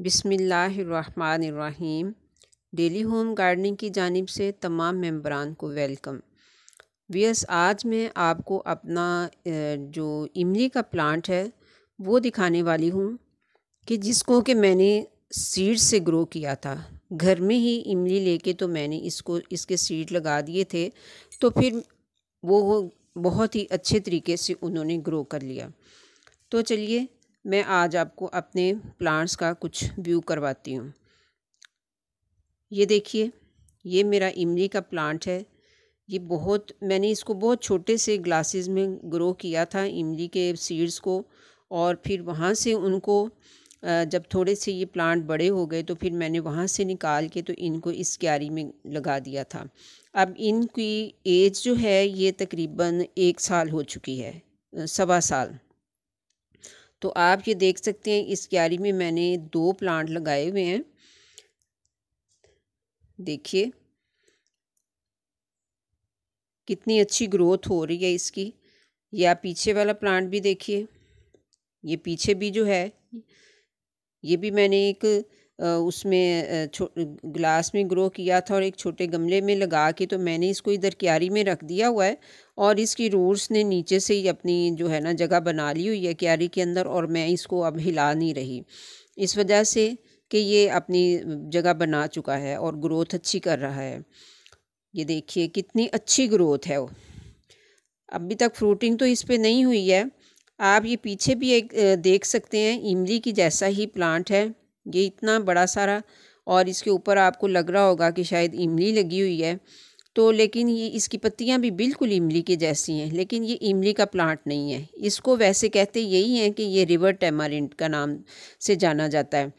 बिस्मिल्लाहिर्रहमानिर्रहीम। Daily home gardening की जानिब से तमाम मेंबरान को वेलकम। व्यूअर्स, आज मैं आपको अपना जो इमली का प्लांट है वो दिखाने वाली हूँ कि जिसको कि मैंने सीड से ग्रो किया था। घर में ही इमली लेके तो मैंने इसके सीड लगा दिए थे, तो फिर वो बहुत ही अच्छे तरीके से उन्होंने ग्रो कर लिया। तो चलिए मैं आज आपको अपने प्लांट्स का कुछ व्यू करवाती हूँ। ये देखिए, ये मेरा इमली का प्लांट है। मैंने इसको बहुत छोटे से ग्लासेस में ग्रो किया था, इमली के सीड्स को। और फिर वहाँ से उनको जब थोड़े से ये प्लांट बड़े हो गए तो फिर मैंने वहाँ से निकाल के तो इनको इस क्यारी में लगा दिया था। अब इनकी एज जो है ये तकरीबन 1 साल हो चुकी है, 1.25 साल। तो आप ये देख सकते हैं, इस क्यारी में मैंने 2 प्लांट लगाए हुए हैं। देखिए कितनी अच्छी ग्रोथ हो रही है इसकी। या पीछे वाला प्लांट भी देखिए, ये पीछे भी जो है ये भी मैंने एक उसमें ग्लास में ग्रो किया था और एक छोटे गमले में लगा के तो मैंने इसको इधर क्यारी में रख दिया हुआ है। और इसकी रूट्स ने नीचे से ही अपनी जो है ना जगह बना ली हुई है क्यारी के अंदर, और मैं इसको अब हिला नहीं रही इस वजह से कि ये अपनी जगह बना चुका है और ग्रोथ अच्छी कर रहा है। ये देखिए कितनी अच्छी ग्रोथ है। अभी तक फ्रूटिंग तो इस पे नहीं हुई है। आप ये पीछे भी एक देख सकते हैं, इमली की जैसा ही प्लांट है ये, इतना बड़ा सारा। और इसके ऊपर आपको लग रहा होगा कि शायद इमली लगी हुई है, तो लेकिन ये इसकी पत्तियां भी बिल्कुल इमली के जैसी हैं, लेकिन ये इमली का प्लांट नहीं है। इसको वैसे कहते यही हैं कि ये रिवर टैमारिंड का नाम से जाना जाता है,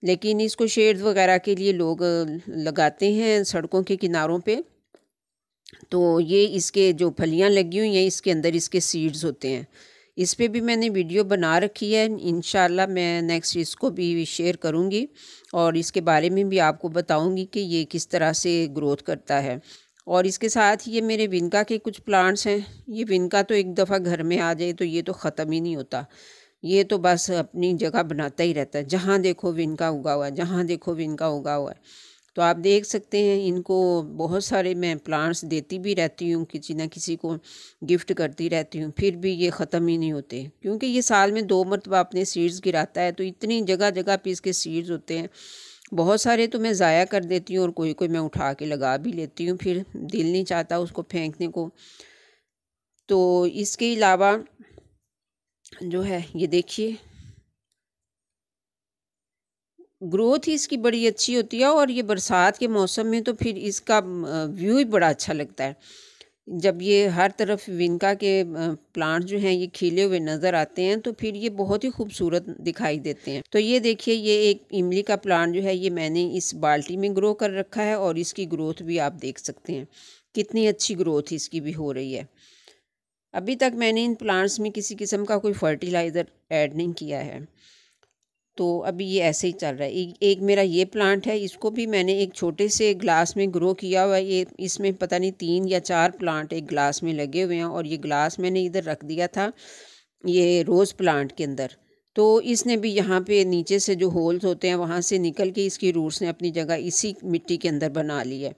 लेकिन इसको शेड्स वगैरह के लिए लोग लगाते हैं सड़कों के किनारों पे। तो ये इसके जो फलियां लगी हुई हैं इसके अंदर इसके सीड्स होते हैं। इस पे भी मैंने वीडियो बना रखी है, इंशाल्लाह मैं नेक्स्ट इसको भी शेयर करूँगी और इसके बारे में भी आपको बताऊँगी कि ये किस तरह से ग्रोथ करता है। और इसके साथ ये मेरे विनका के कुछ प्लांट्स हैं। ये विनका तो एक दफ़ा घर में आ जाए तो ये तो ख़त्म ही नहीं होता, ये तो बस अपनी जगह बनाता ही रहता है। जहाँ देखो विनका उगा हुआ है, जहाँ देखो विनका उगा हुआ है। तो आप देख सकते हैं, इनको बहुत सारे मैं प्लांट्स देती भी रहती हूँ, किसी ना किसी को गिफ्ट करती रहती हूँ, फिर भी ये ख़त्म ही नहीं होते, क्योंकि ये साल में 2 मरतबा अपने सीड्स गिराता है। तो इतनी जगह जगह पे इसके सीड्स होते हैं। बहुत सारे तो मैं ज़ाया कर देती हूँ और कोई कोई मैं उठा के लगा भी लेती हूँ, फिर दिल नहीं चाहता उसको फेंकने को। तो इसके अलावा जो है ये देखिए, ग्रोथ ही इसकी बड़ी अच्छी होती है। और ये बरसात के मौसम में तो फिर इसका व्यू ही बड़ा अच्छा लगता है, जब ये हर तरफ विनका के प्लांट जो हैं ये खिले हुए नज़र आते हैं, तो फिर ये बहुत ही खूबसूरत दिखाई देते हैं। तो ये देखिए, ये एक इमली का प्लांट जो है ये मैंने इस बाल्टी में ग्रो कर रखा है और इसकी ग्रोथ भी आप देख सकते हैं, कितनी अच्छी ग्रोथ इसकी भी हो रही है। अभी तक मैंने इन प्लांट्स में किसी किस्म का कोई फर्टिलाइज़र ऐड नहीं किया है, तो अभी ये ऐसे ही चल रहा है। एक मेरा ये प्लांट है, इसको भी मैंने एक छोटे से ग्लास में ग्रो किया हुआ है। ये इसमें पता नहीं 3 या 4 प्लांट एक ग्लास में लगे हुए हैं, और ये ग्लास मैंने इधर रख दिया था ये रोज़ प्लांट के अंदर। तो इसने भी यहाँ पे नीचे से जो होल्स होते हैं वहाँ से निकल के इसकी रूट्स ने अपनी जगह इसी मिट्टी के अंदर बना ली है।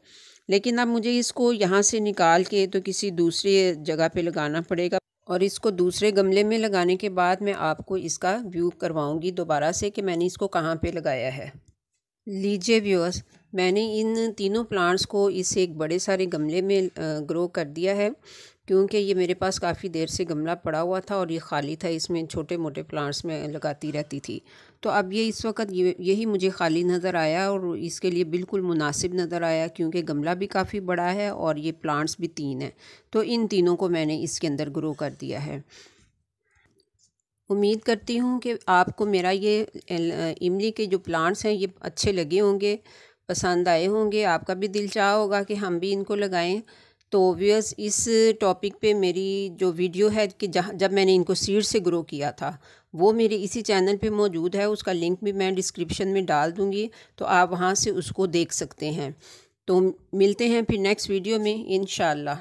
लेकिन अब मुझे इसको यहाँ से निकाल के तो किसी दूसरी जगह पे लगाना पड़ेगा, और इसको दूसरे गमले में लगाने के बाद मैं आपको इसका व्यू करवाऊंगी दोबारा से कि मैंने इसको कहाँ पे लगाया है। लीजिए व्यूअर्स, मैंने इन तीनों प्लांट्स को इस एक बड़े सारे गमले में ग्रो कर दिया है, क्योंकि ये मेरे पास काफ़ी देर से गमला पड़ा हुआ था और ये खाली था, इसमें छोटे मोटे प्लांट्स में लगाती रहती थी। तो अब ये इस वक्त यही मुझे खाली नज़र आया और इसके लिए बिल्कुल मुनासिब नज़र आया, क्योंकि गमला भी काफ़ी बड़ा है और ये प्लांट्स भी 3 हैं। तो इन तीनों को मैंने इसके अंदर ग्रो कर दिया है। उम्मीद करती हूँ कि आपको मेरा ये इमली के जो प्लांट्स हैं ये अच्छे लगे होंगे, पसंद आए होंगे, आपका भी दिल चाहा होगा कि हम भी इनको लगाएं। तो व्यूअर्स, इस टॉपिक पे मेरी जो वीडियो है कि जब मैंने इनको सीड से ग्रो किया था वो मेरे इसी चैनल पे मौजूद है, उसका लिंक भी मैं डिस्क्रिप्शन में डाल दूँगी, तो आप वहाँ से उसको देख सकते हैं। तो मिलते हैं फिर नेक्स्ट वीडियो में इंशाल्लाह।